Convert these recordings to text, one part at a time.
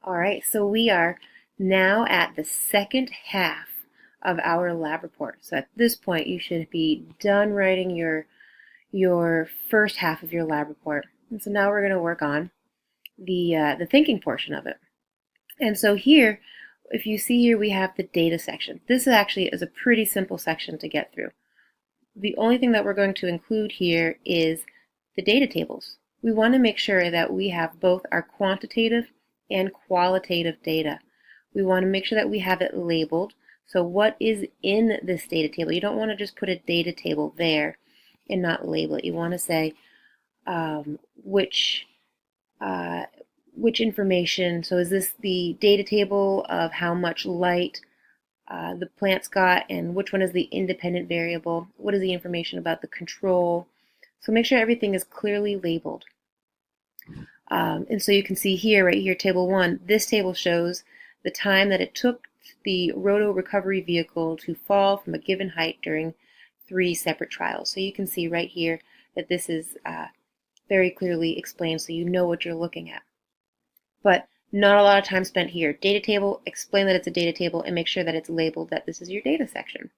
All right, so we are now at the second half of our lab report. So at this point, you should be done writing your first half of your lab report. And so now we're going to work on the thinking portion of it. And so here, if you see here, we have the data section. This actually is a pretty simple section to get through. The only thing that we're going to include here is the data tables. We want to make sure that we have both our quantitative and qualitative data. We want to make sure that we have it labeled. So what is in this data table? You don't want to just put a data table there and not label it. You want to say which information. So is this the data table of how much light the plants got, and which one is the independent variable? What is the information about the control? So make sure everything is clearly labeled. And so you can see here, right here, table 1, this table shows the time that it took the roto recovery vehicle to fall from a given height during 3 separate trials. So you can see right here that this is very clearly explained, so you know what you're looking at. But not a lot of time spent here. Data table, explain that it's a data table, and make sure that it's labeled that this is your data section.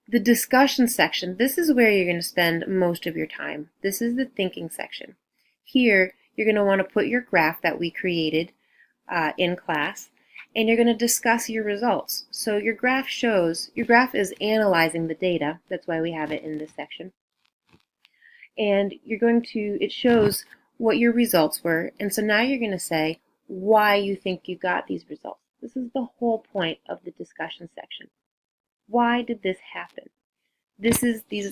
The discussion section, this is where you're going to spend most of your time. This is the thinking section. Here, you're going to want to put your graph that we created in class, and you're going to discuss your results. So your graph is analyzing the data. That's why we have it in this section. And it shows what your results were, and so now you're going to say why you think you got these results. This is the whole point of the discussion section. Why did this happen? These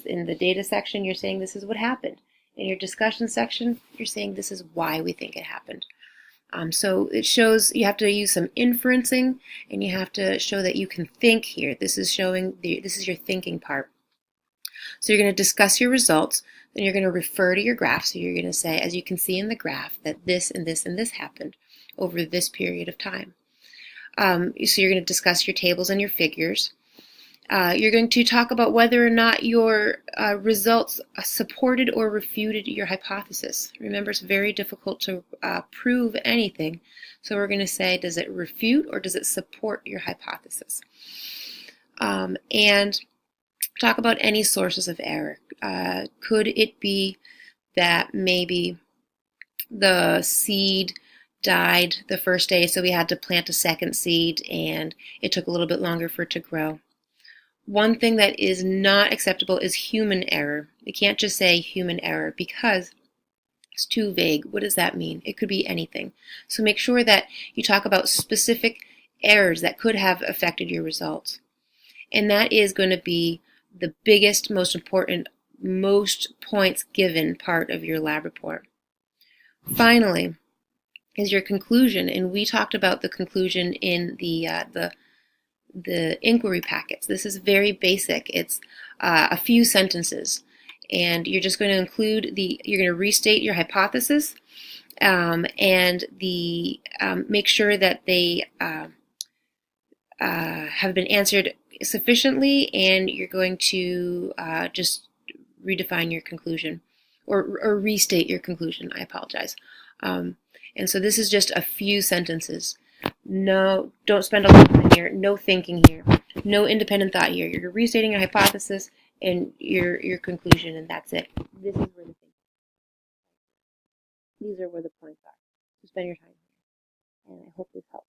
in the data section, you're saying this is what happened. In your discussion section, you're saying this is why we think it happened. So it shows you have to use some inferencing, and you have to show that you can think here. This is your thinking part. So you're going to discuss your results, then you're going to refer to your graph. So you're going to say, as you can see in the graph, that this and this and this happened over this period of time. So you're going to discuss your tables and your figures. You're going to talk about whether or not your results supported or refuted your hypothesis. Remember, it's very difficult to prove anything. So we're going to say, does it refute or does it support your hypothesis? And talk about any sources of error. Could it be that maybe the seed died the first day, so we had to plant a second seed and it took a little bit longer for it to grow? One thing that is not acceptable is human error. You can't just say human error because it's too vague. What does that mean? It could be anything. So make sure that you talk about specific errors that could have affected your results. And that is going to be the biggest, most important, most points given part of your lab report. Finally is your conclusion, and we talked about the conclusion in the inquiry packets. This is very basic. It's a few sentences, and you're just going to include you're going to restate your hypothesis, and make sure that they have been answered sufficiently, and you're going to just redefine your conclusion or restate your conclusion. I apologize. And so this is just a few sentences. No, don't spend a lot of time here. No thinking here. No independent thought here. You're restating your hypothesis and your conclusion, and that's it. This is where these are where the points are. So spend your time here, and I hope this helps.